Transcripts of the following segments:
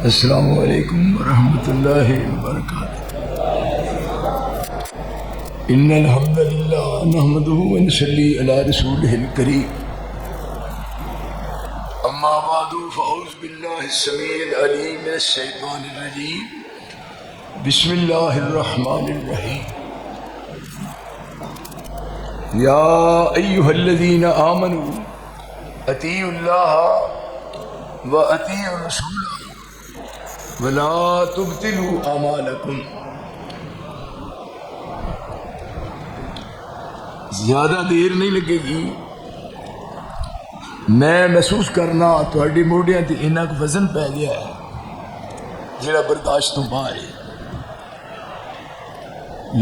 السلام علیکم ورحمۃ اللہ وبرکاتہ۔ ان الحمد للہ نحمدہ ونصلی علی رسولہ الکریم، اما بعد فاعوذ باللہ السمیع العلیم من الشیطان الرجیم، بسم اللہ الرحمن الرحیم۔ یا ایھا الذین آمنوا اطیعوا اللہ واطیعوا الرسول ولا تبطلوا اعمالکم۔ زیادہ دیر نہیں لگے گی، میں محسوس کرنا تھوڑی موڈیاں تے انہا کو وزن پہ گیا ہے جڑا برداشت تو باہر ہے۔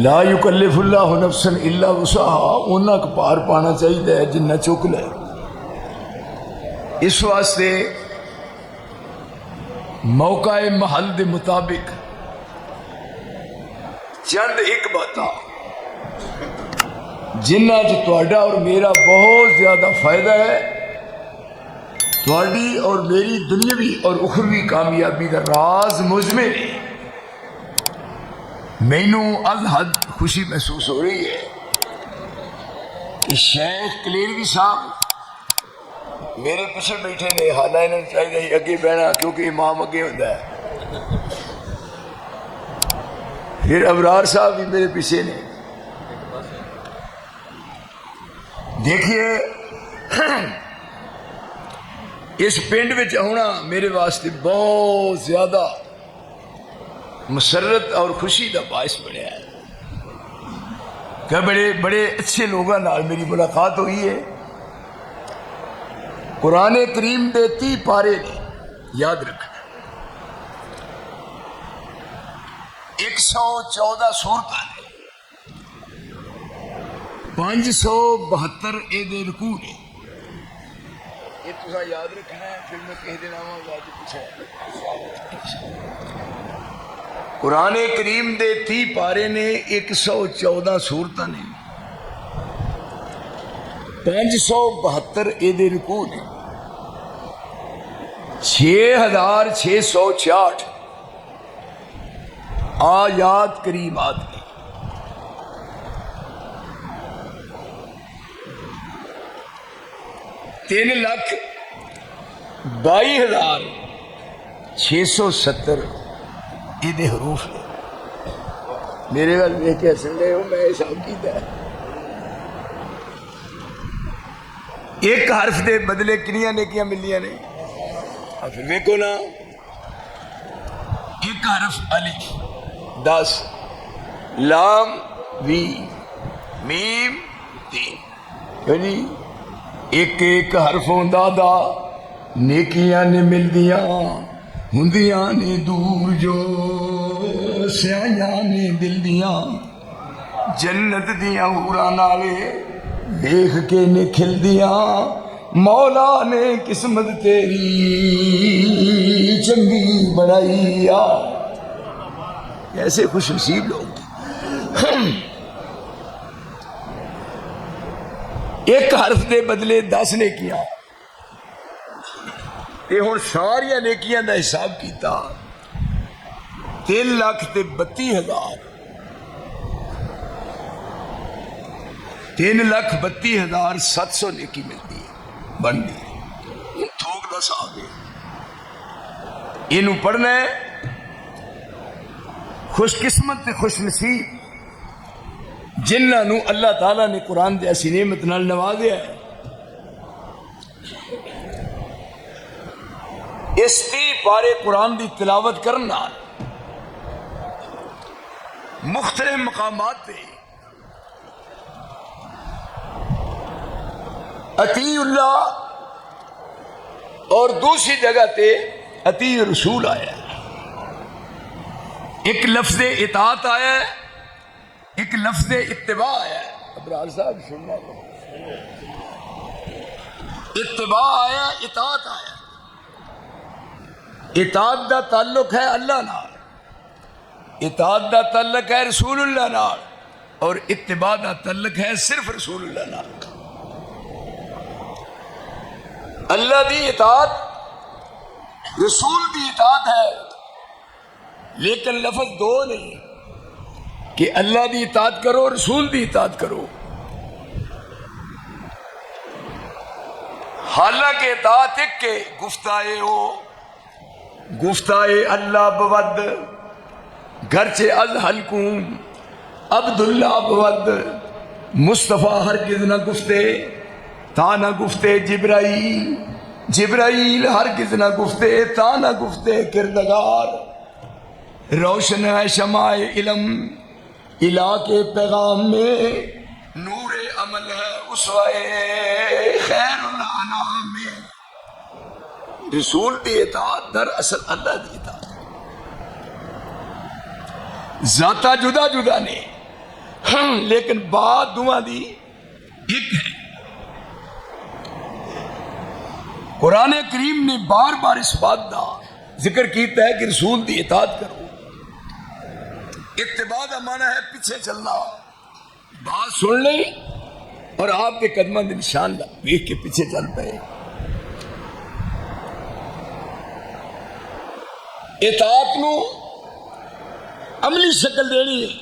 لا یکلف اللہ نفسا الا وسعہا، انہا کو پار پانا چاہیے جنہ چک لے۔ اس واسطے موقع محل دے مطابق چند ایک باتاں جنہ تہاڈا اور میرا بہت زیادہ فائدہ ہے، تہاڈی اور میری دنیاوی اور اخروی کامیابی کا راز مضمن ہے۔ مینوں الحد خوشی محسوس ہو رہی ہے کہ شیخ کلیروی صاحب میرے پیچھے بیٹھے نے، حالانکہ انہوں نے چاہیے اگے بہنا کیونکہ امام اگے ہوتا ہے۔ پھر ابرار صاحب بھی میرے پیچھے نے۔ دیکھیے اس پنڈ وچ آنا میرے واسطے بہت زیادہ مسرت اور خوشی کا باعث بنیا ہے کہ بڑے اچھے لوگوں نال میری ملاقات ہوئی ہے۔ قرآن کریم دے 30 پارے نے، یاد رکھنا 114 سورتاں نے، 572 اے دے رکوع نے۔ یہ تساں یاد رکھنا ہے، پھر میں کہہ دینا ہوں بات پوچھا۔ قرآن کریم دے 30 پارے نے، 114 سورتاں نے، 572 اے دے رکوع نے، 6666 آیات کریمات نے۔ تین لاکھ 22,670 اے دے حروف نے۔ میرے وال دیکھ کے ہسن رہے ہو، میں حساب کیتا ہے ایک حرف دے بدلے کنیاں نیکیاں ملیاں نے۔ پھر ویکو نا، ایک حرف الف 10، لام وی، میم 3، یعنی ایک ایک حرف ہوندا دا نیکیاں نے ملدیاں ہوندیاں نے دور جو سیاں نے دل دیاں، جنت دیاں حوراں نالے دیکھ کے نے کھل دیاں، مولا نے قسمت تیری چنگی بنائی آ۔ ایسے خوش نصیب لوگ۔ ایک حرف دے بدلے 10 نیکیاں، تے ہن ساریاں نیکیاں دا حساب کیتا 3,32,000، 3,32,700 نیکی ملتی ہے، بن گئی تھوک دس آ گئے۔ اینو پڑھنا ہے۔ خوش قسمت تے خوش نصیب جنہاں نو اللہ تعالیٰ نے قرآن دے ایسی نعمت نال نوازیا ہے۔ اس 30 پارے قرآن دی تلاوت کرنا مختلف مقامات پہ اطیع اللہ اور دوسری جگہ تے اطیع رسول آیا ہے۔ ایک لفظ اطاعت آیا ہے، ایک لفظ اتباع آیا ہے۔ ابرار صاحب سننا ہے، اتباع آیا، اطاعت آیا۔ اطاعت دا تعلق ہے اللہ نال، اطاعت دا تعلق ہے رسول اللہ نال، اور اتباع دا تعلق ہے صرف رسول اللہ نال۔ اللہ دی اطاعت رسول دی اطاعت ہے، لیکن لفظ دو نہیں کہ اللہ دی اطاعت کرو رسول دی اطاعت کرو. حالانکہ اطاعت ایک کے گفتائے ہو، گفتائے اللہ بود گرچہ از حلقوں عبداللہ بود، مصطفیٰ ہرگز نہ گفتے تا نہ گفتے جبرائیل، جبرائیل ہرگز نہ گفتے تا نہ گفتے کردگار. روشن ہے شمع علم الہ کے پیغام میں، نور عمل ہے اسوہ خیر الانام میں. رسول دی اطاعت در اصل اللہ دی اطاعت، ذاتہ جدا جدا نے لیکن بات دعا دی ایک ہے. قرآن کریم نے بار بار اس بات کا ذکر کیتا ہے کہ رسول دی اطاعت کرو. اتباع کا معنی ہے پیچھے چلنا، بات سن لیں اور آپ کے قدموں کے نشان دیکھ کے پیچھے چل پے. اطاعت نو عملی شکل دینی ہے.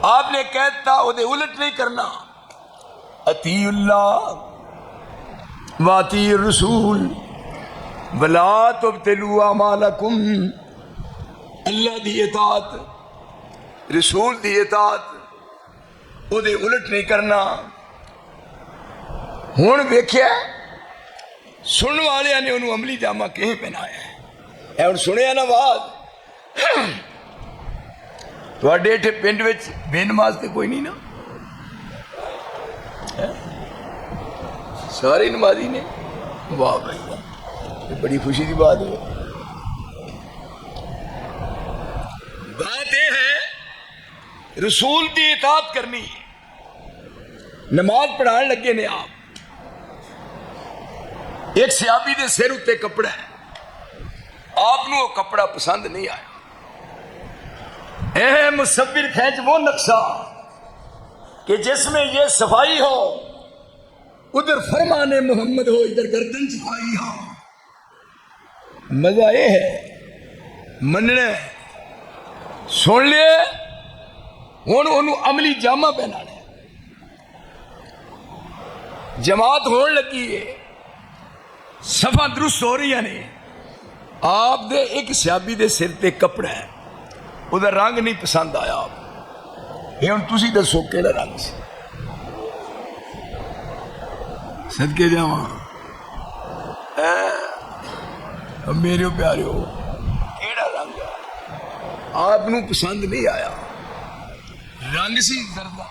آپ نے کہتا وہ دے الٹ نہیں کرنا. اطیع اللہ واطیع الرسول ولا تبطلوا اعمالکم. اللہ دی اطاعت رسول دی اطاعت وہ دے الٹ نہیں کرنا. ہوں ویکھیا سننے والے نے انہوں عملی جامہ کہیں پہنایا ہے. ہوں سنیا نا بات تھوڑے پنڈ بے نماز تے کوئی نہیں نا، سارے نمازی نے. واہ بھائی یہ بڑی خوشی کی بات ہے. بات یہ ہے رسول کی اطاعت کرنی ہے. نماز پڑھان لگے نے آپ، ایک صحابی دے سر اتے کپڑا ہے، آپ نو وہ کپڑا پسند نہیں آیا. اے مصور کھینچ وہ نقشہ کہ جس میں یہ صفائی ہو، ادھر فرمان محمد ہو، ادھر گردن صفائی ہو. مزہ یہ ہے مننے سن لے. ہوں انہوں عملی جامہ پہنا لے. جماعت ہون لگی ہے، صفاں درست ہو رہی نے. آپ دے ایک صحابی دے سر تے کپڑا ہے، ادھر رنگ نہیں پسند آیا. آپ یہ ہوں تسی دسو کیڑا رنگ سی؟ صدقے جاواں میرے پیارے ہو کیڑا رنگ ہے؟ آپ نو پسند نہیں آیا. رنگ سی زردہ،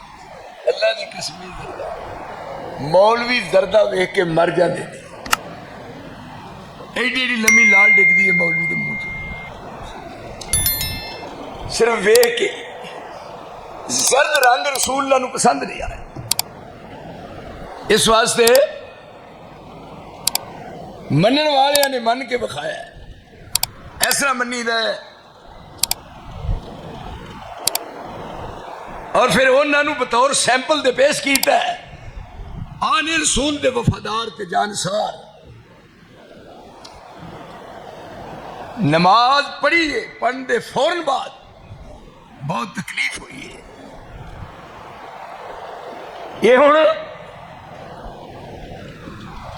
اللہ کی قسم زردہ. مولوی زردہ ویکھ کے مر جاندے نے. ایڈی ایڈی لمبی لال ڈگدی ہے مولوی دے منہ چ، صرف ویکھ کے. زرد رنگ رسول اللہ نو پسند نہیں آیا. اس واسطے منن والے نے من کے بخایا ہے. ایسا منی دا ہے اور پھر انہوں نے بطور سیمپل دے پیش کیتا ہے. آنے رسول دے وفادار تے جانسار. نماز پڑھی ہے، پڑھن دے فوراً بعد بہت تکلیف ہوئی ہے. یہ ہوں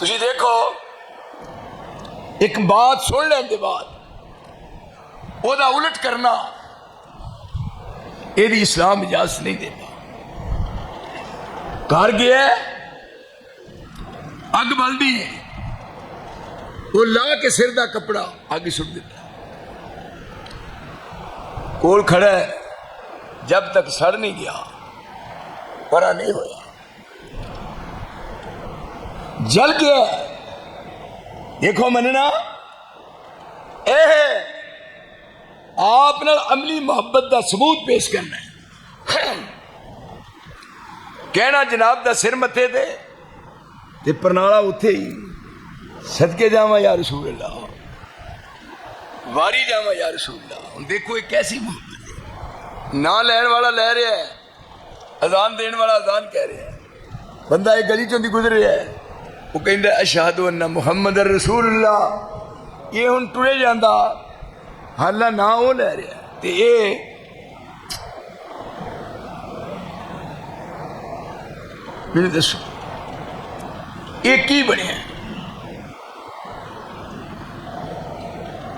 تسی دیکھو ایک بات سن لین دے بعد وہ دا الٹ کرنا یہ اسلام اجازت نہیں دیتا. گھر گیا اگ بلدی ہے، وہ لا کے سر دا کپڑا آگے سٹ دیتا. کول کھڑا ہے، جب تک سڑ نہیں گیا پرا نہیں ہویا. جل گیا. دیکھو مننا اے آپ نے عملی محبت دا ثبوت پیش کرنا ہے. کہنا جناب دا سر متے دے تے پرنالا اتے ہی. صدقے جاواں یا رسول اللہ، واری جاواں یا رسول اللہ. دیکھو یہ کیسی محبت ہے. نہ لین والا لے رہا ہے، اذان دین والا اذان کہہ رہا ہے. بندہ ایک گلی چوندی گزر رہا ہے، وہ کہندا اشہد ان محمد رسول اللہ، یہ ہن ٹرے جاندا حالہ نہ وہ لے رہا تے یہ میرے دسو یہ کی بنیا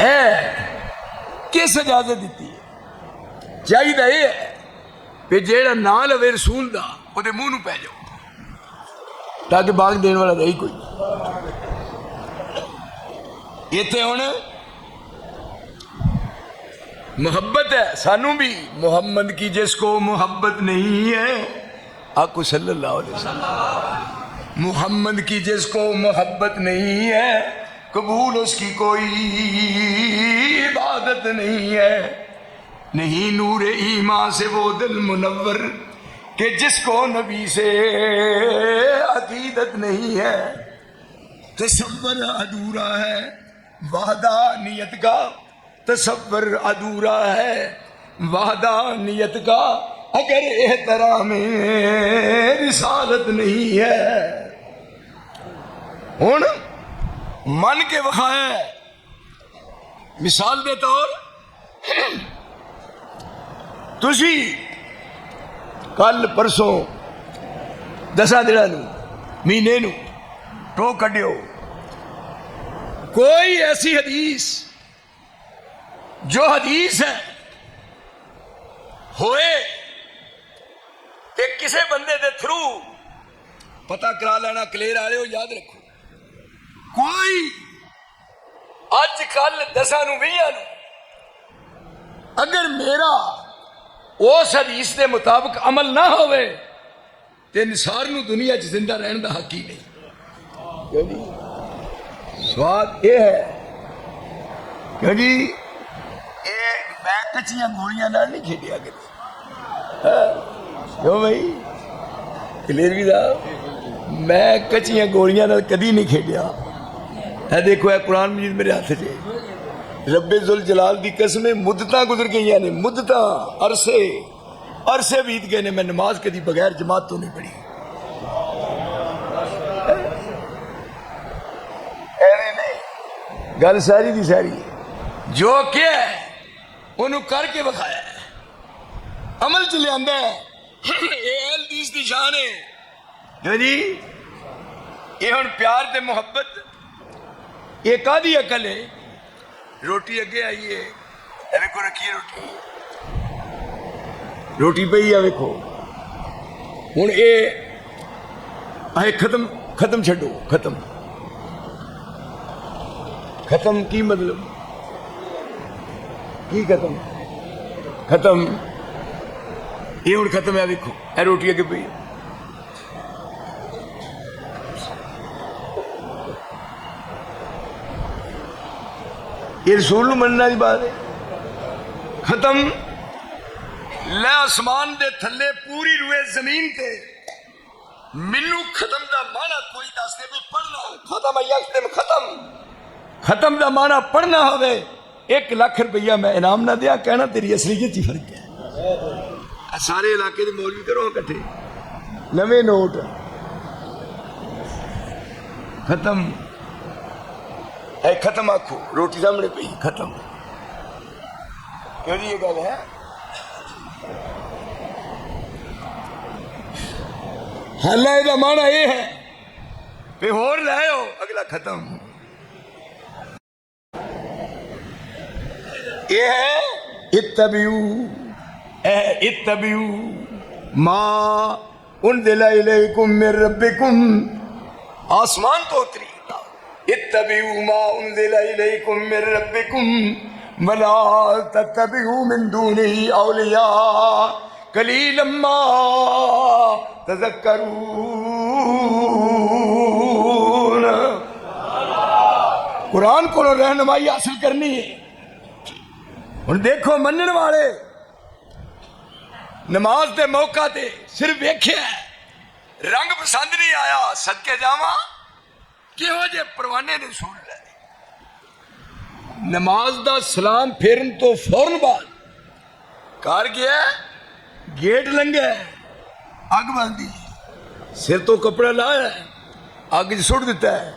اے کس اجازت دیتی ہے؟ چاہیے یہ ہے کہ جیڑا نہ لوے رسول دا وہ دے منہ نو پہ جاؤ تاکہ باغ دین والا رہی کوئی یہ تے ہن محبت ہے سانوں بھی محمد کی جس کو محبت نہیں ہے آقا صلی اللہ علیہ وسلم محمد کی جس کو محبت نہیں ہے قبول اس کی کوئی عبادت نہیں ہے نہیں نور ایمان سے وہ دل منور کہ جس کو نبی سے عقیدت نہیں ہے تصور ادھورا ہے وحدانیت کا تصور ادھورا ہے وحدانیت کا اگر احترام رسالت نہیں ہے ہن من کے وکھایا مثال دے طور تسی کل پرسوں 10 دنوں نو مہینے نو ٹو کڈیو کوئی ایسی حدیث جو حدیث ہے ہوئے کہ کسی بندے دے تھرو پتہ کرا لینا کلیئر آ رہے ہو یاد رکھو کوئی اج کل 10 نو 20 نو اگر میرا اس حدیث کے مطابق عمل نہ ہوئے تو نثار نو دنیا چ زندہ رہن دا حق ہی نہیں سواد یہ ہے کہ جی یہ میں کچیاں گولیاں نال نہیں کھیڈیا کرتا کیوں بھائی کلیئر بھی صاحب میں کچیاں گولیاں نال کدی نہیں کھیڈیا ہے دیکھو ہے قرآن مجید میرے ہاتھ سے رب ذوالجلال دی قسمیں مدتاں گزر گئی نے مدتاں عرصے بیت گئے نے میں نماز کدی بغیر جماعت تو نہیں پڑھی گل ساری دی ساری جو کیا ہے انہوں کر کے بکھایا ہے عمل چ لیا ہے اہل حدیث دی شان ہے جی یہ ہن پیار تے محبت یہ کادی عقل ہے روٹی اگے آئیے ویکو رکھیے روٹی پی ہے ویکو ہوں یہ ختم چھڈو ختم کی مطلب کی ختم یہ ہوں ختم ہے ویکو اے روٹی اگے پی یہ رسول مننا کی بات ہے ختم لے آسمان دے تھلے پوری روئے زمین تے مینو ختم دا معنی کوئی دس دے بھی پڑھنا ختم ختم دا معنی پڑھنا ہوئے 1 لاکھ روپیہ میں انعام نہ دیا کہنا تیری اصلیت ہی فرق ہے سارے علاقے دے مولوی کرو کٹھے نویں نوٹ ختم ختم آکھو روٹی سامنے پی ختم کیوں یہ گل ہے حالہ یہ معنی یہ ہے پہ ہور لائے ہو اگلا ختم یہ ہے اتبعو ما انزل الیکم من ربکم آسمان تو اتری اتبعوا ما انزل الیکم من ربکم ولا تتبعوا من دونه اولیاء قلیلا ما تذکرون قرآن کو رہنمائی حاصل کرنی ہے اور دیکھو منن والے نماز دے موقع تے صرف ویکھیا رنگ پسند نہیں آیا صدقے جاواں کہو جے پروانے نے سن لے نماز دا سلام پھرن تو فوراً بعد کار گیا گیٹ لنگا اگ بندی سر تو کپڑا لایا اگ سٹ دیتا ہے،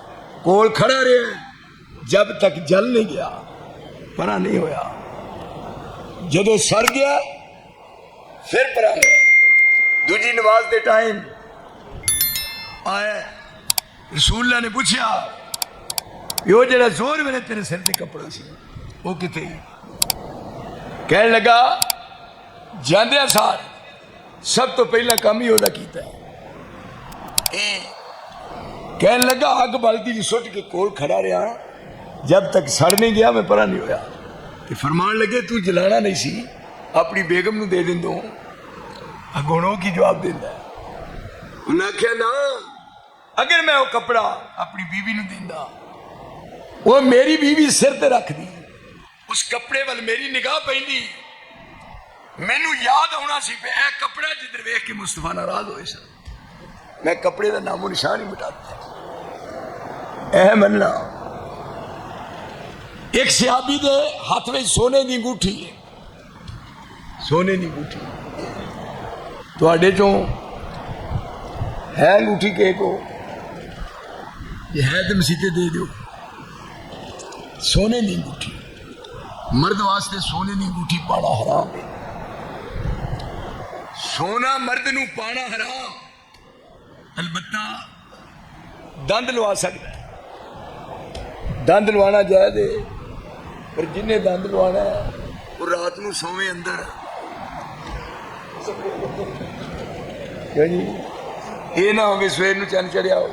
کول کھڑا رہا جب تک جل نہیں گیا، پرا نہیں ہویا، جدو سڑ گیا پھر پرا ہویا۔ دوجی نماز دے ٹائم آیا، رسول اللہ نے پوچھا یہ جڑا زور میرے تیرے سر تے کپڑا سی وہ کتے؟ کہنے لگا جاندیا سار سب تو پہلا کام ہی وہدا کیتا ہے۔ کہنے لگا اگ بالٹی جی سٹ کے کول کھڑا رہا جب تک سڑ نہیں گیا میں پرا نہیں ہویا۔ تو فرمان لگے تو جلانا نہیں سی، اپنی بیگم نو دے دیں دو، اگونوں کی جواب دینا ہے۔ انہوں نے کہا نا اگر میں وہ کپڑا اپنی بیوی نو دینا، وہ میری بیوی سر تے رکھ دی، اس کپڑے وال میری نگاہ پہنی، مینو یاد ہونا سی پہ اے کپڑا جدھر ویکھ کے مصطفیٰ ناراض ہوئے سن، میں کپڑے دا نام و نشان ہی مٹاتا۔ اے مننا ایک صحابی دے ہاتھ میں سونے دی انگوٹھی ہے، سونے دی انگوٹھی تو آڈے چوں ہے انگوٹھی کے کو یہ ہے تو مسیطے دے دو، سونے دی انگوٹھی، مرد واسطے سونے دی انگوٹھی پانا حرام ہے، سونا مرد نو پانا حرام، البتہ دند لوا سکتا ہے، دند لوانا جائز ہے، پر جنہیں دند لوانا ہے وہ رات نو سویں اندر کیا جی یہ نہ ہوگی سویر نو چند چڑھیا ہو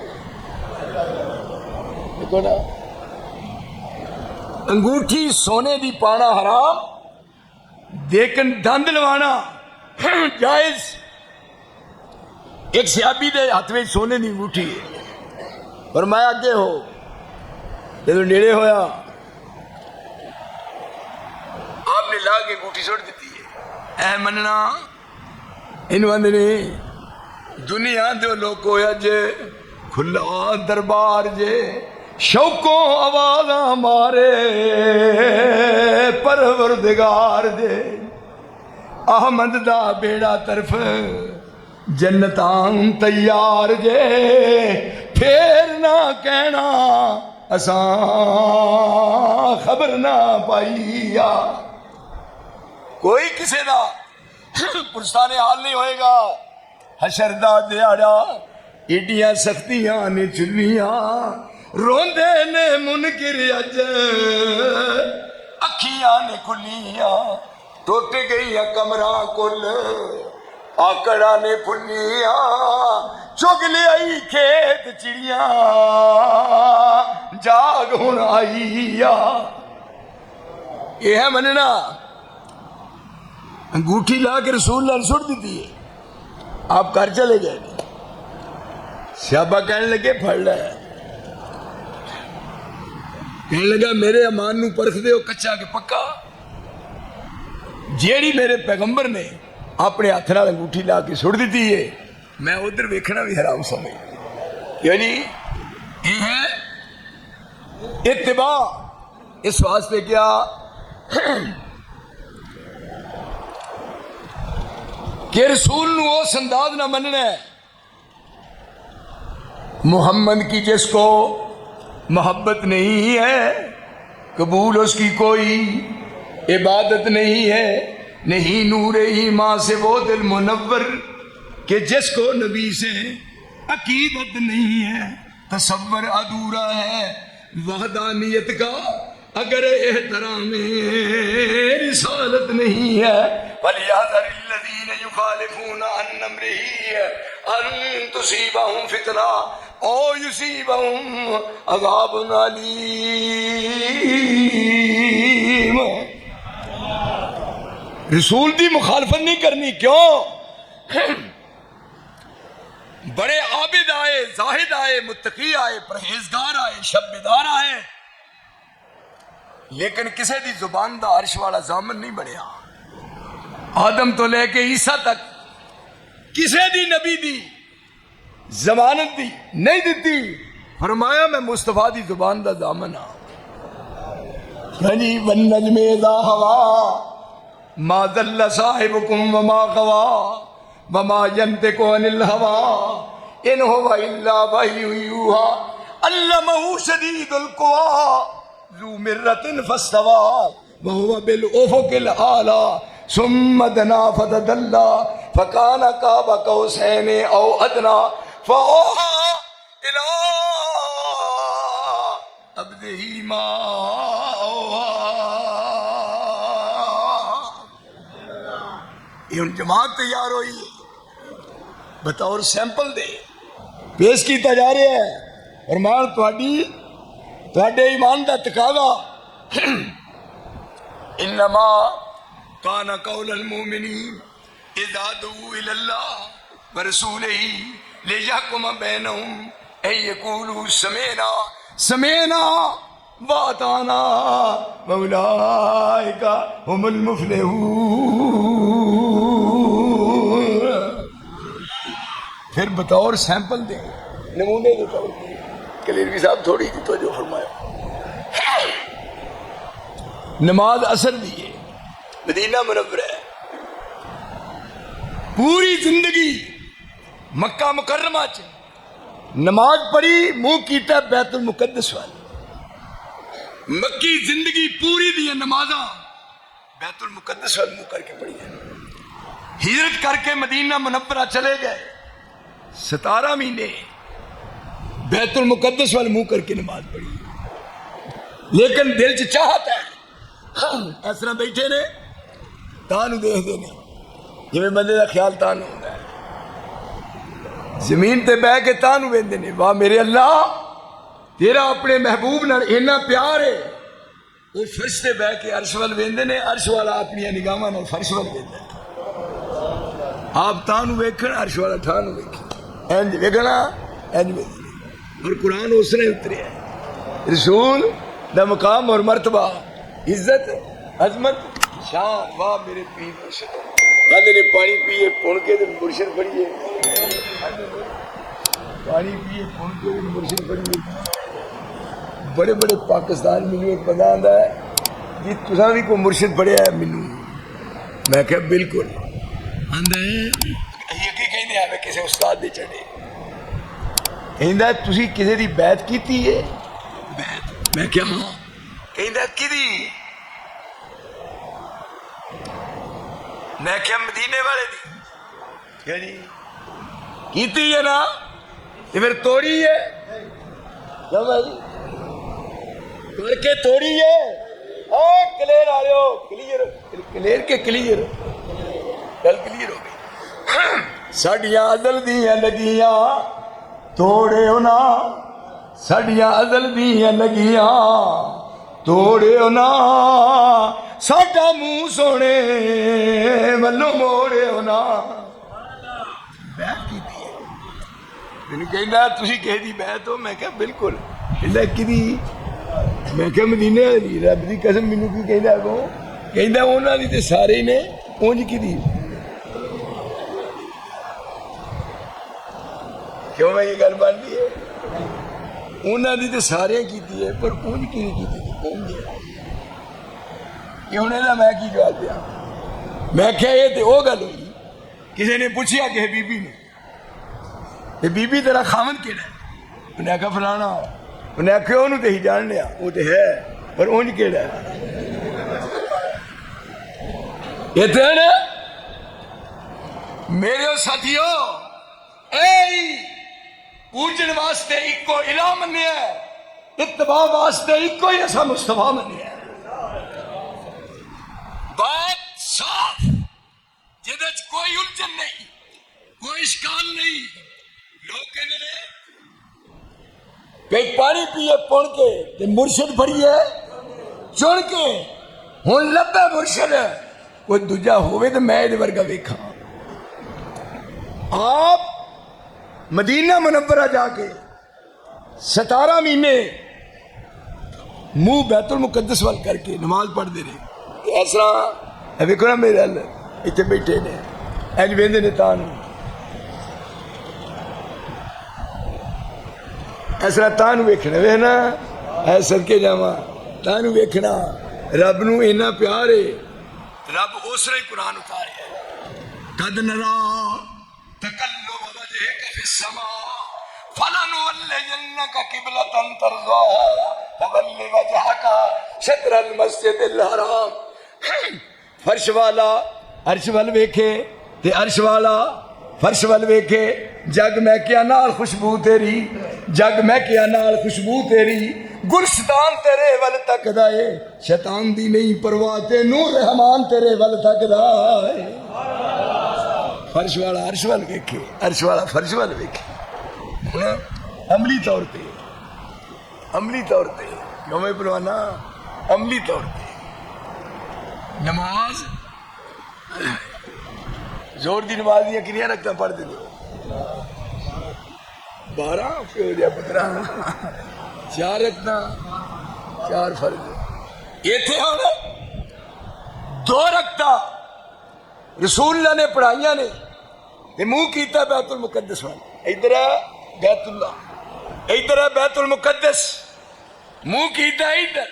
دیکھو نا، انگوٹھی سونے دی پانا حرام لیکن دند لوانا جائز۔ ایک صحابی دے ہاتھ میں سونے دی انگوٹھی ہے، فرمایا اگے ہو، جب نیڑے ہویا آپ نے لا کے انگوٹھی سوڑ دیتی ہے۔ اے مننا انہوں نے دنیا دے لوگ ہویا جے کھلا دربار جے شوقوں آوازاں مارے پروردگار دے احمد دا بیڑا طرف جنتاں تیار جے پھر نہ کہنا اساں خبر نہ پائیا۔ کوئی کسے دا پرستان حال نہیں ہوئے گا، حشر دا دیاڑا ایڈیاں سختیاں نے چلیاں روندے نے منکر اج اکھیاں نے کھلیاں ٹوٹ گئی کمرہ کل آکڑا نے پھلیاں چگ لے آئی کھیت چڑیاں جاگ ہن آئی۔ یہ ہے مننا انگوٹھی لا کے رسول اللہ نے سٹ دیتی ہے، آپ گھر چلے گئے، صحابہ کہنے لگے پھڑ رہا ہے، کہنے لگا میرے امان نو پرکھ دے ہو کچا کے پکا، جیڑی میرے پیغمبر نے اپنے ہاتھ نال انگوٹھی لا کے سٹ دیتی ہے میں ادھر ویکھنا بھی حرام سمجھ، یعنی یہ ہے اتباع۔ اس واسطے کیا کہ رسول نو اس انداز نہ مننا ہے، محمد کی جس کو محبت نہیں ہے قبول اس کی کوئی عبادت نہیں ہے، نہیں نور ایمان سے وہ دل منور کہ جس کو نبی سے عقیدت نہیں ہے، تصور ادھورا ہے وحدانیت کا اگر احترام رسالت نہیں ہے۔ وَلْيَحْذَرِ الَّذِينَ يُخَالِفُونَ عَنْ أَمْرِهِ أَن تُصِيبَهُمْ فِتْنَةٌ أَوْ يُصِيبَهُمْ عَذَابٌ أَلِيمٌ۔ رسول دی مخالفت نہیں کرنی، کیوں؟ بڑے عابد آئے، زاہد آئے، متقی آئے، پرہیزگار آئے، شب بیدار آئے، لیکن کسی دی زبان دا عرش والا ضامن نہیں بنیا۔ آدم تو لے کے عیسیٰ تک کسی دی نبی دی ضمانت دی نہیں دیتی، فرمایا میں مصطفیٰ دی زبان دا ضامن ہاں۔ یعنی والنجم اذا ہوا ما ضل صاحبکم وما غوا وما ینطق عن الہوا ان هو الا وحی یوحی علمہ شدید القوی ذو مرۃ فاستوى وهو بالافق الاعلی ثم دنا فتدلى فكان قاب قوسین او ادنی فاوحی الى عبده ما اوحی. یہ ان جماعت تیار ہوئی بطور سیمپل دے پیش کیتا جا رہا ہے اور مان تواڈے ایمان دا تقاضا انما کان قول المؤمنین اذا دعوا الى اللہ ورسولہ لیحکم بینہم ان یقولوا سمعنا واطعنا واولئک هم المفلحون. پھر بطور سیمپل دیں نمونے کے طور پر کلیروی صاحب تھوڑی کی توجہ فرمایا. نماز اثر دیے مدینہ منورہ پوری زندگی مکہ مکرمہ چ نماز پڑھی منہ کیتا بیت المقدس والی. مکی زندگی پوری دی نمازاں بیت المقدس والے منہ کر کے پڑھی ہے. ہجرت کر کے مدینہ منورہ چلے گئے 17 مہینے بیت المقدس والے منہ کر کے نماز پڑھی. لیکن دل چ چاہت ہے اس طرح بیٹھے نے تانو دیکھتے نہیں جی بندے کا خیال تانو ہوتا ہے زمین تے بہ کے تانو ویندے نے واہ میرے اللہ تیرا اپنے محبوب نال اتنا پیار ہے. وہ فرش تے بہ کے عرش وال ویندے نے عرش والا اپنی نگاہاں نال فرش وال ویندا ہے. آپ تانو ویکھن عرش والا ٹھانو ویکھن انج ویکھنا انج ویکھنا. اور قرآن اس نے اتریا ہے رسول دا مقام اور مرتبہ عزت عظمت شان واہ میرے پیر مرشد آدھے نے پانی پیے پون کے دن مرشد پڑھیے پانی پیے پون کے دن مرشد پڑھیے. بڑے بڑے پاکستان میں ایک بندہ آندا ہے جی تساں بھی کوئی مرشد پڑھیا ہے مینوں. میں کہا بالکل آندا ہے یہ کی کہندے ہیں کسی استاد دے چڑھے کہندا تسی کسی دی بیعت کیتی ہے بیعت. میں کہا ہاں. کہندا کدی. میں کیا مدینے والے دی کیا جی کیتی ہے نا یہ پھر توڑی ہے کیا بھائی کر کے توڑی ہے کلیئر آ رہے ہو کلیئر کے کلیئر گل کلیئر ہو گئی. ساڈیاں ازل دیاں لگیاں توڑے ہونا ساڈیاں ازل دیاں لگیاں توڑے ہونا ساڈا منہ سونے ولو موڑے ہونا. بیعت کیتی ہے مینوں کہندا تسی کہے دی بیعت ہو. میں کہا بالکل. کہندا کدی. میں کہا مدینے والی رب دی قسم مینوں کی کہندا کو کہندا انہاں دی تے سارے ہی نے اونج کدی. کیوں میں یہ گل بنتی ہے انہاں دی تے سارے کیتی ہے پر اونج کی نہیں کیتی اونج یہ ہونے دا میں کی جواب دیا. میں کہا یہ تے او گل ہوئی کسی نے پوچھیا کہ بی بی نے یہ بی بی تیرا خامن کیڑا ہے. انہیں کہا فلانا. انہیں کہا انہوں تے ہی جان لیا وہ تے ہے پر اونج کیڑا ہے. یہ تے نا میرے ساتھیو اے پوجن واسطے ایکو الہ منیا ہے اتباع واسطے ایکو ہی ایسا مصطفیٰ منیا ہے. بات صاف جدے کوئی الجھن نہیں کوئی اشکال نہیں. لوگ کہنے لے کہ پانی پیے پڑھ کے تے مرشد پڑھیے چڑھ کے ہن لبے مرشد کوئی دوجا ہوئے تو میں یہ ورگا ویکھاں. آپ مدینہ منورہ جا کے 17 مہینے منہ بیت المقدس وال کر کے نماز پڑھ دے رہے. اس طرح ویکھو نا میرے ال اتنے بیٹھے نے اج ویندے نے تان اس طرح تان ویکھنا وے نا اے صدکے جاواں تان ویکھنا رب نو اتنا پیار ہے. رب اس طرح قرآن اتارے قد نرا تقلب ناديك في السماء فلنولينك قبلة ترضاها فول وجهك شطر المسجد الحرام. فرش والا عرش ول ویکھے تے عرش والا فرش ول ویکھے. جگ میں کیا نال خوشبو تیری, جگ میں کیا نال خوشبو تیری, گلستان تیرے ول تکدا اے, شیطان دی نہیں پرواہ تے نور رحمان تیرے ول تکدا اے. فرش والا عرش ول ویکھے, عرش والا فرش ول ویکھے. عملی طور پہ, عملی طور پہ کیوں میں پروانا, عملی طور پہ نماز زور دی نماز دیا کنیاں رکھتا پڑھ دے دو 12 ہو جائے 15 4 رکھتا 4 فرض یہ تھے ہونے 2 رکھتا رسول اللہ نے پڑھائیاں نے تے منہ کیتا بیت المقدس والا. ادھر ہے بیت اللہ, ادھر ہے بیت المقدس, منہ کیتا ادھر.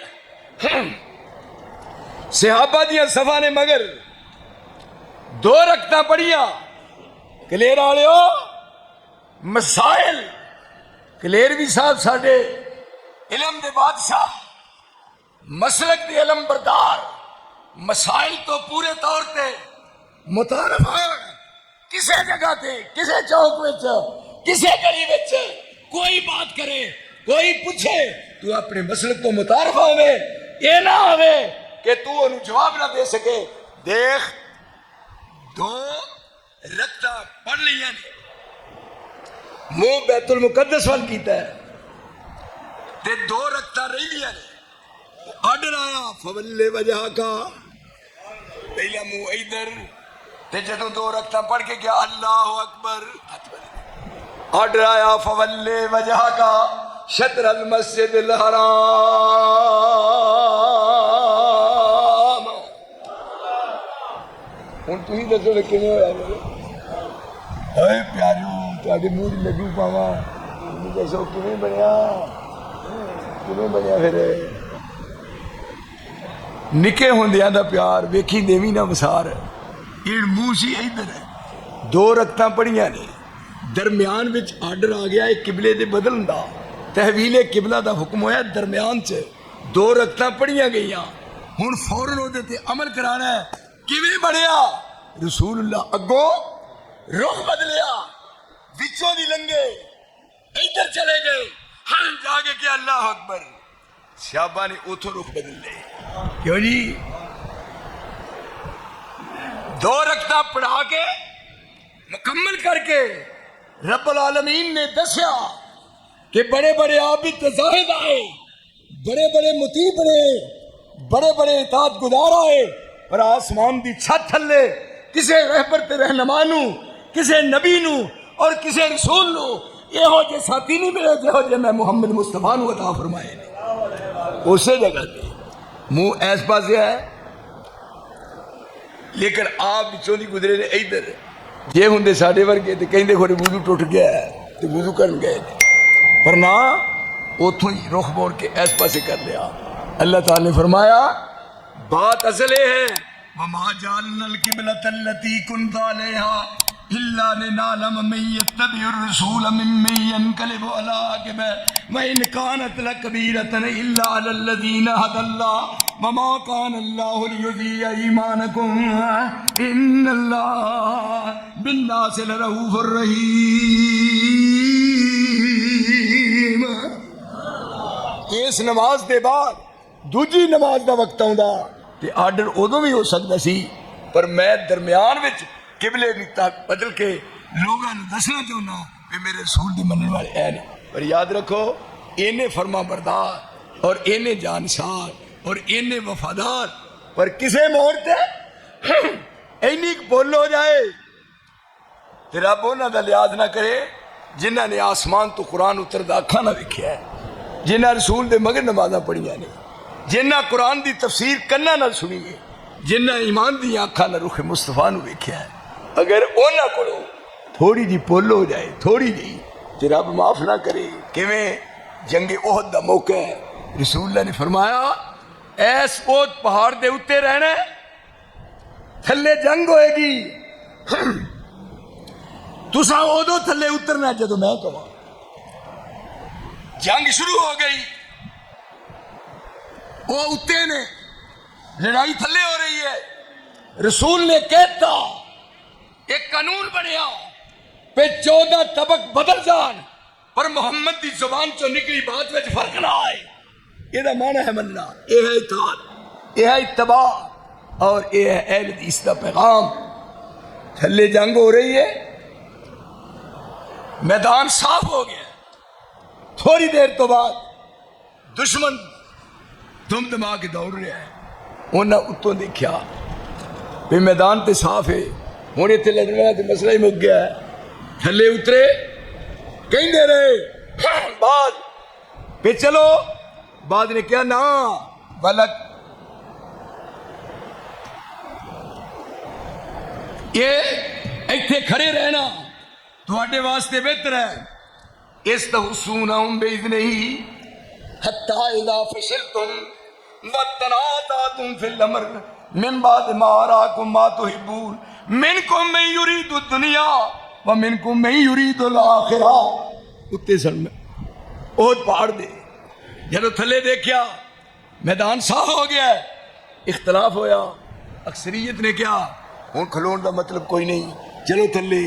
صحابہ دیا صفا نے مگر 2 رکھتا پڑھیا کلیر آلے ہو مسائل کلیر بھی صاحب ساڑھے علم دے بادشاہ مسلک دے علم بردار مسائل تو پورے طور تے متعارف ہے. کسے جگہ تے کسے چوک وچ کسے گلی وچ کوئی بات کرے کوئی پوچھے تو اپنے مسلک تو متعارف ہوئے, یہ نہ ہوئے کہ تو انہوں جواب نہ دے سکے. دیکھ 2 رکھتا پڑھ لیا نے منہ بیت المقدس وال کیتا ہے تے 2 رکھتا رہی لیا نے آڈر آیا فولے وجہ کا پہلا منہ ادھر تے جدوں 2 رکھتا پڑھ کے کیا اللہ اکبر آڈر آیا فولے وجہ کا شطر المسجد الحرام. ہوں تھی دسو کہ ہوئے پیارو تے منہ لگو پاوا دسو کیویں بنیا پھر نکے ہوندیاں دا پیار ویکھی دیوی نہ وسار. یہ منہ سی ادھر ہے 2 رکھتاں پڑھیاں نے درمیان وچ آرڈر آ گیا ایک قبلے دے بدلن دا تحویل قبلہ دا حکم ہویا درمیان چ 2 رکھتاں پڑھیاں گئیاں. ہن فوراً اودے تے عمل کرانا ہے. کیویں بڑھیا رسول اللہ اگوں رخ بدلیا وچوں دی لنگے ادھر چلے گئے ہن جا کے کہ اللہ اکبر. صحابہ نے اتھوں رخ بدل لے. کیوں جی 2 رکعتاں پڑھا کے مکمل کر کے رب العالمین نے دسیا کہ بڑے بڑے عابد زاہد آئے, بڑے بڑے مطیع بنے, بڑے بڑے اطاعت گزار آئے, پر آسمان دی چھت تھلے کسے رہبر تے رہنما نو کسے نبی نو اور کسے رسول نو یہو جے ساتھی نہیں ملے جہو جے میں محمد مصطفیٰ نو عطا فرمائے نے. اسے جگہ تے منہ ایس پاسے ہے لیکن آپ بچوں دی گزرے نے ادھر جے ہوندے ساڈے ورگے تے کہندے کھوڑے وضو ٹوٹ گیا ہے تے وضو کرن گئے پر نہ اتھوں ہی رخ موڑ کے ایس پاسے کر لیا. اللہ تعالی نے فرمایا بات اصل ہے وما جعلنا القبلة التي كنت عليها إلا لنعلم من يتبع الرسول ممن ينقلب على عقبيه وإن كانت لكبيرة إلا على الذين هدى الله وما كان الله ليضيع إيمانكم إن الله بالناس لرؤوف رحيم. اس نماز دے بعد دوجی نماز دا وقت آوندا تے آرڈر ادو بھی ہو سکتا سی پر میں درمیان وچ قبلے نکتا بدل کے لوگاں نوں دسنا چاہنا کہ میرے رسول دی منن والے اے نے. پر یاد رکھو اینے فرما بردار اور اینے جانسار اور اینے وفادار پر کسے موڑ تے اینی بول ہو جائے تے رب انہاں دا لحاظ نہ کرے جنہاں نے آسمان تو قرآن اتردا اکھاں نہ ویکھیا ہے, جنہاں رسول دے مگر نمازاں پڑھیاں نے, جنہاں قرآن دی تفسیر کناں نال سنی ہے, جنہاں ایمان دی آنکھاں نال رخ مصطفیٰ نو ویکھیا ہے. اگر انہاں کولوں تھوڑی جی پل ہو جائے تھوڑی جی تے رب معاف نہ کرے. کیویں جنگ احد دا موقع ہے, رسول اللہ نے فرمایا ایس احد پہاڑ دے اتے رہنا ہے, تھلے جنگ ہوئے گی تسا ادو تھلے اترنا جدو میں کہا. جنگ شروع ہو گئی, وہ اتے نے, لڑائی تھلے ہو رہی ہے. رسول نے کہتا ایک قانون بنیا پہ 14 طبق بدل جان پر محمد دی زبان چو نکلی بات وچ فرق نہ آئے. یہ معنی ہے مننا, یہ ہے اطاعت, یہ ہے اتباع, اور یہ ہے اہل حدیث دا پیغام. تھلے جنگ ہو رہی ہے, میدان صاف ہو گیا. تھوڑی دیر تو بعد دشمن دم دما کے دوڑ رہا ہے. انہاں اتوں دیکھا بھی میدان تے صاف ہے, ہوں اتنے لڑنا تو مسئلہ ہی مک گیا ہے. تھلے اترے, کہیں دے رہے بعد پہ چلو. بعد نے کیا نا غلط, یہ ایتھے کھڑے رہنا تھوڑے واسطے بہتر ہے. استحسونہم بإذنہ حتی اذا فشلتم وتنازعتم فی الامر من بعد ما اراکم ما تحبون منکم من یرید الدنیا ومنکم من یرید الآخرہ. اتے سن میں اوت پہاڑ دے جب تھلے دیکھیا میدان صاف ہو گیا ہے. اختلاف ہویا, اکثریت نے کیا ہوں کھلون دا مطلب کوئی نہیں, چلو تھلے.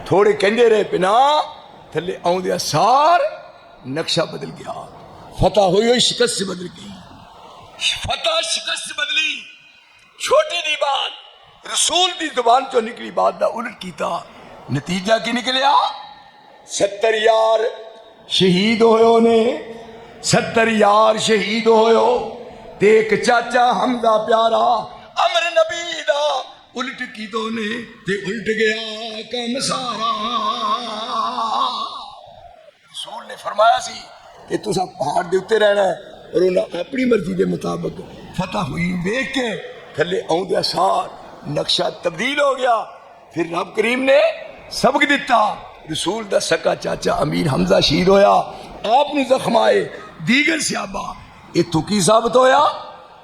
تھوڑے کہندے رہے پنا, تھلے آؤں سار نقشہ بدل گیا. فتح ہوئی ہوئی شکست سے بدل گئی. فتح شکست سے بدلی. چھوٹی دی بات رسول دی زبان چو نکلی بات دا الٹ کیتا. نتیجہ کی نکلیا 70 یار شہید ہوئے نے, 70 یار شہید ہوئے. دیکھ چاچا حمزہ پیارا امر نبی دا الٹ کی تو نے تے الٹ گیا کم سارا. رسول نے فرمایا سی کہ تسا پہاڑ دے اتے رہنا ہے, اور انہاں اپنی مرضی دے مطابق فتح ہوئی. دیکھ کے تھلے آؤں دے سار نقشہ تبدیل ہو گیا. پھر رب کریم نے سبق دیتا. رسول دا سکا چاچا امیر حمزہ شہید ہویا, آپ نے زخم آئے دیگر صحابہ. یہ تو کی ثابت ہویا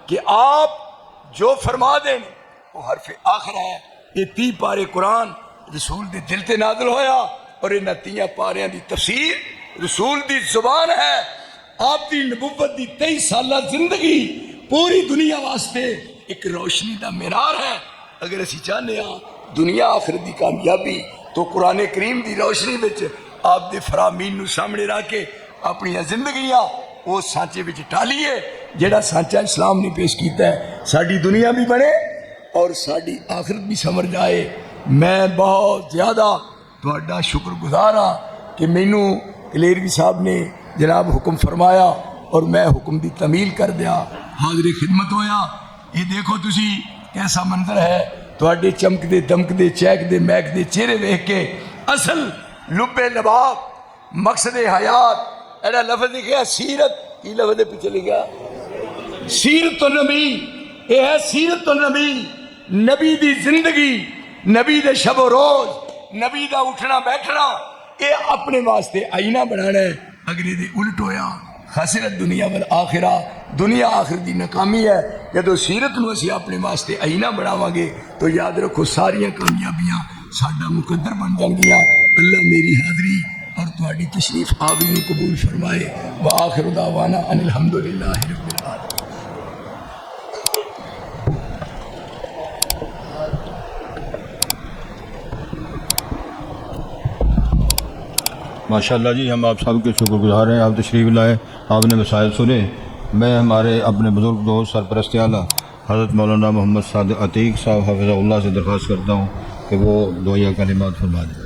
کہ آپ جو فرما دیں وہ حرف آخر ہے. یہ 30 پارے قرآن رسول دے دل تے نازل ہویا, اور یہ 30 پاریاں دی تفسیر رسول دی زبان ہے. آپ دی نبوت دی 23 سالہ زندگی پوری دنیا واسطے ایک روشنی دا معیار ہے. اگر اسی چاہنے ہاں دنیا آخرت دی کامیابی تو قرآن کریم دی روشنی وچ آپ دے فرامین نو سامنے رکھ کے اپنی زندگیاں وہ سانچے وچ ٹالیے جیڑا سانچا اسلام نے پیش کیتا ہے. ساڈی دنیا بھی بنے اور ساڈی آخرت بھی سمر جائے. میں بہت زیادہ تہاڈا شکر گزار ہاں کہ مینوں کلیروی صاحب نے جناب حکم فرمایا اور میں حکم دی تعمیل کر دیا, حاضر خدمت ہویا. یہ دیکھو تسی کیسا منظر ہے. تہاڈے چمکدے دمکدے چہکدے مہکدے چہرے ویکھ کے اصل لب نباب مقصد حیات ایڈا لفظ لکھا سیرت. کی لفظ پیچھے لکھا سیرت النبی. یہ ہے سیرت النبی, نبی دی زندگی, نبی دے شب و روز, نبی دا اٹھنا بیٹھنا. یہ اپنے واسطے آئینہ بنانا ہے. اگر یہ الٹ ہویا خسرت دنیا والآخرہ, دنیا آخرت دی ناکامی ہے. جدو سیرت نو اسی اپنے واسطے آئینہ بناواں گے تو یاد رکھو ساریاں کامیابیاں ساڈا مقدر بن جان گیاں. اللہ میری حاضری اور تہاڈی تشریف آوری نو قبول فرمائے. وآخر دعوانا ان الحمدللہ رب العالمین. ماشاءاللہ جی, ہم آپ سب کے شکر گزار ہیں. آپ تشریف لائے, آپ نے مسائل سنے. میں ہمارے اپنے بزرگ دوست سرپرست اعلیٰ حضرت مولانا محمد صادق عتیق صاحب حفظہ اللہ سے درخواست کرتا ہوں کہ وہ دعائیہ کلمات فرما دیں.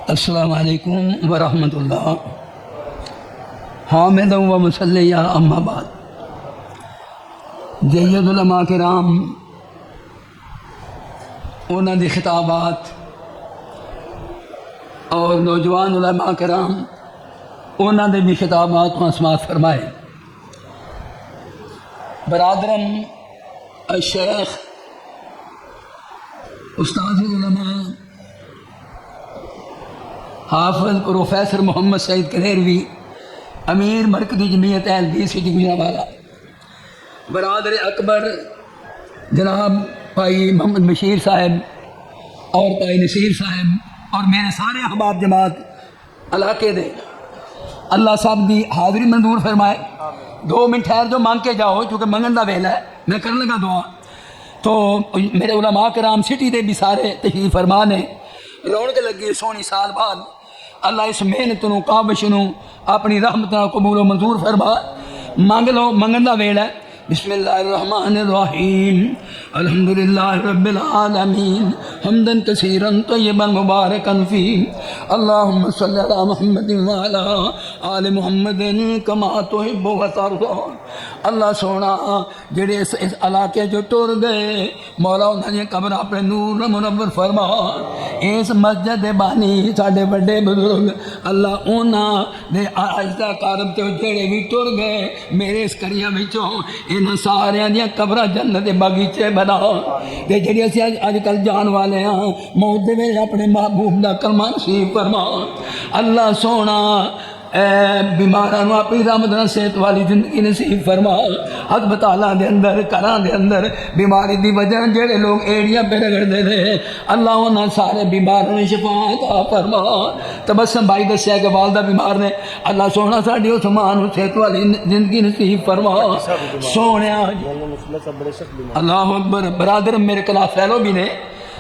السلام علیکم ورحمۃ اللہ. حامد و مصلیہ اما بعد. جید علماء کرام انہوں دی خطابات اور نوجوان علماء کرام انہوں دے بھی خطابات کو سماعت فرمائے. برادرم الشیخ استاد علماء حافظ پروفیسر محمد سعید کلیروی امیر مرکزی جمعیت اہل حدیث کی گجرانوالہ، برادر اکبر جناب بھائی محمد بشیر صاحب اور بھائی نصیر صاحب اور میرے سارے احباب جماعت علاقے دے، اللہ صاحب دی حاضری منظور فرمائے۔ 2 منٹ ٹھہر جو مانگ کے جاؤ چونکہ منگن دا ویلا ہے، میں کرنے لگا دعا۔ تو میرے علماء کرام سٹی دے بھی سارے تشریف فرما نے، رونق لگی سونی سال بعد، اللہ اس محنت نو کاوش نو اپنی رحمت نال قبول و منظور فرما۔ مانگ لو، منگن دا ویلا ہے۔ بسم اللہ الرحمن الرحیم، الحمدللہ رب العالمین، حمدا کثیرا طیبا مبارکا فیہ، اللہم صلی علی محمد وعلی آل محمد کما تحب و ترضی۔ اللہ سونا جڑے اس علاقے جو ٹر گئے، مولا انہاں دی قبر اپنے نور نال منور فرما۔ اس مسجد دے بانی ساڈے بڑے بزرگ، اللہ انہاں دے آہستہ کارب تے جڑے بھی ٹر گئے میرے اس قریہ وچوں انہاں سارے دیا قبراں جنت دے باغیچے بنا تے جڑی اسی اج کل جان والے ہاں موت دے ویلے اپنے محبوب دا کلمہ نصیب فرما۔ اللہ سونا بیماران اپنی رحمت نال صحت والی زندگی نصیب فرما۔ ہسپتالاں دے اندر گھراں دے اندر بیماری دی وجہ جڑے لوگ ایڑیاں پہ رگڑدے رہے، اللہ انہاں سارے بیماراں نوں شفا عطا فرما۔ تبسم بھائی دسیا کہ والدہ بیمار نے، اللہ سونا ساڈی اس ماں نوں صحت والی زندگی نصیب فرما۔ سونیا اللہ اکبر۔ برادر میرے کلاس فیلو بھی نے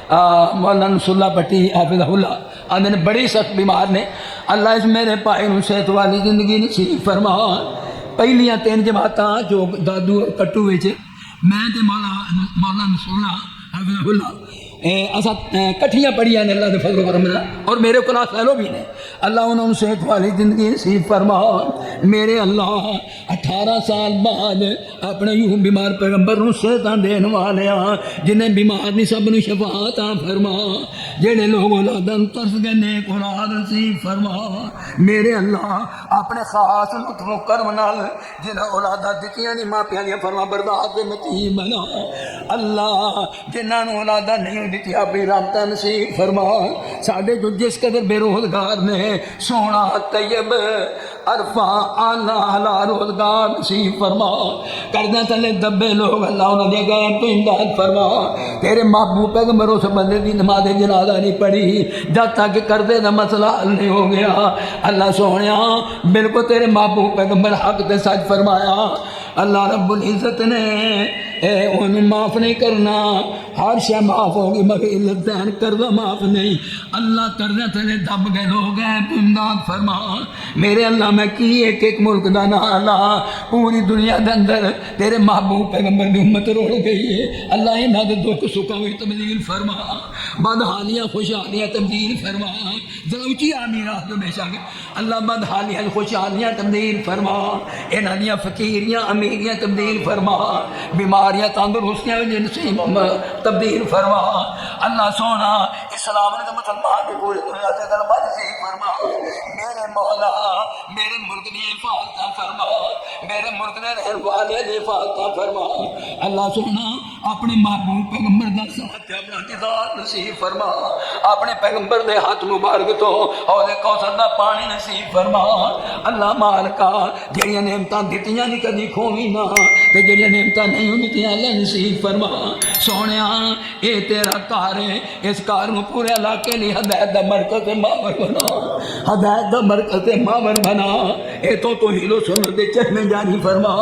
مولانا نصر اللہ پٹی حافظہ اللہ، آدھے نے بڑی سخت بیمار نے، اللہ اس میرے پائی نوں صحت والی زندگی نصیب فرما۔ پہلیاں 3 جماعتاں جو دادو کٹو وچ میں تے مولانا نصر اللہ حافظہ اللہ اساں کٹھیاں پڑھیاں نے اللہ دے فضل و کرم نال، اور میرے کلاس فیلو بھی نے، اللہ انہوں نے صحت والی زندگی نصیب فرما۔ میرے اللہ 18 سال بعد اپنے یوں بیمار پیغمبر نوں صحتاں دین والے ہاں، جنہیں بیمار نہیں سب نوں شفا عطا فرما، جڑے لوگ اولاداں ترس گئے نیک اولاد نصیب فرما۔ میرے اللہ اپنے خاص لطف و کرم نال جنہیں اولاداں دتیاں نہیں ماپیاں دی فرما بردار تے متی بنا۔ اللہ جنہاں نوں اولاداں نہیں دتی اپنی رحمت نصیب فرما۔ ساڈے جو جس قدر بے روزگار نے، سونا طیب عرفہ اعلیٰ حلال روزگار نصیب فرما۔ کردہ تلے دبے لوگ اللہ انہوں نے غیر تو امداد فرما۔ تیرے محبوب پیغمبر اس بندے دی نماز جنازہ نہیں پڑھی جب تک کردے دا مسئلہ حل نہیں ہو گیا۔ اللہ سونیا بالکل تیرے محبوب پیغمبر حق تے سچ فرمایا۔ اللہ رب العزت نے انہوں معاف نہیں کرنا، ہر شے معاف ہوگی مگر علت دین قرضہ معاف نہیں۔ اللہ قرضہ تیرے دب گئے لوگ ہیں تو امداد فرما۔ میرے اللہ میں کی ایک ملک دا نالا پوری دنیا دے اندر تیرے محبوب پیغمبر دی امت روڑ گئی ہے، اللہ انہاں دے دکھ سکھاں وچ تبدیل فرما، بدحالیاں خوشحالیاں تبدیل فرما۔ ذرا اونچی آمین آخ دو بے شک۔ اللہ بدحالیاں خوشحالیاں تبدیل فرما، انہاں دیاں فقیریاں امیریاں تبدیل فرما، بیماریاں تندرستیاں نصیب تبدیل فرما۔ اللہ سونا اسلام نے مسلمان کی پوری دنیا سے غلبہ نصیب فرما۔ میرے مولا میرے ملک کی حفاظت فرما، میرے ملک نے رہن والے کی حفاظت فرما۔ اللہ سونا اپنے محبوب پیغمبر دا ساتھ اپنا انتظار نصیب فرما، اپنے پیغمبر دے ہاتھ مبارک تو اور کوثر دا پانی نصیب فرما۔ اللہ مالکا جڑیاں نعمتاں دتیاں نہیں کدی کھوویں نہ، تے جڑیاں نعمتاں نہیں دتیاں اللہ نصیب فرما۔ سونیا اے تیرا کار ہے، اس کار نو پورے علاقے لی ہدایت دا مرکز ماور بنا، ہدایت دا مرکز ماور بنا، اے تو ہیلو سنت دے چشمے جاری فرما۔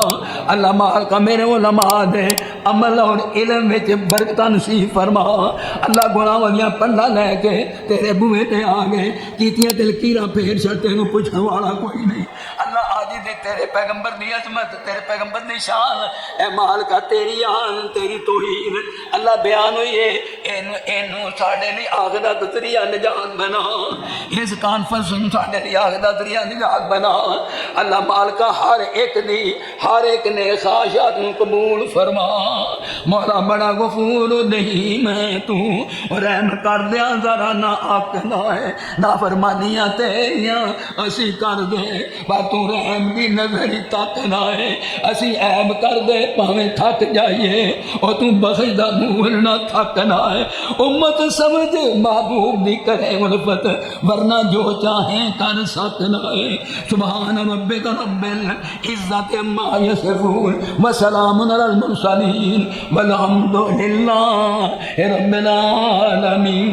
اللہ مالکا میرے علماء دے عمل اور علم وچ برکتاں نصیب فرما۔ اللہ گناہاں دیاں پنڈاں لے کے تیرے بوئے تے آ گئے، کیتیاں تلکیراں پھیر چھٹے نو پوچھن والا کوئی نہیں۔ اللہ آج دے تیرے پیغمبر دی عظمت، تیرے پیغمبر دی شان، اے مالکا تیری آن تیری توحید اللہ بیان ہوئی ہے، اینو ساڈے لی آخرت ذریعہ نجات بنا، اس کانفرنس نو ساڈے لی آخرت ذریعہ نجات بنا۔ اللہ مالکا ہر ایک نے خواہشات نو قبول فرما۔ مولا بڑا غفور نہیں میں تو رحم کر دیا ذرا نہ آکھنا ہے، نافرمانیاں تیریاں اسی کر دے پر تو رحم بھی نظر ہی تک نہ ہے اسی عیب کر دے پاویں تھک جائیے اور تو بخشدہ نور نہ تھک نہ ہے امت سمجھ محبوب دی کرے الفت ورنہ جو چاہیں کر سکنا ہے سبحان ربک رب العزت عما یصفون وسلام علی المرسلین والحمد للہ رب العالمین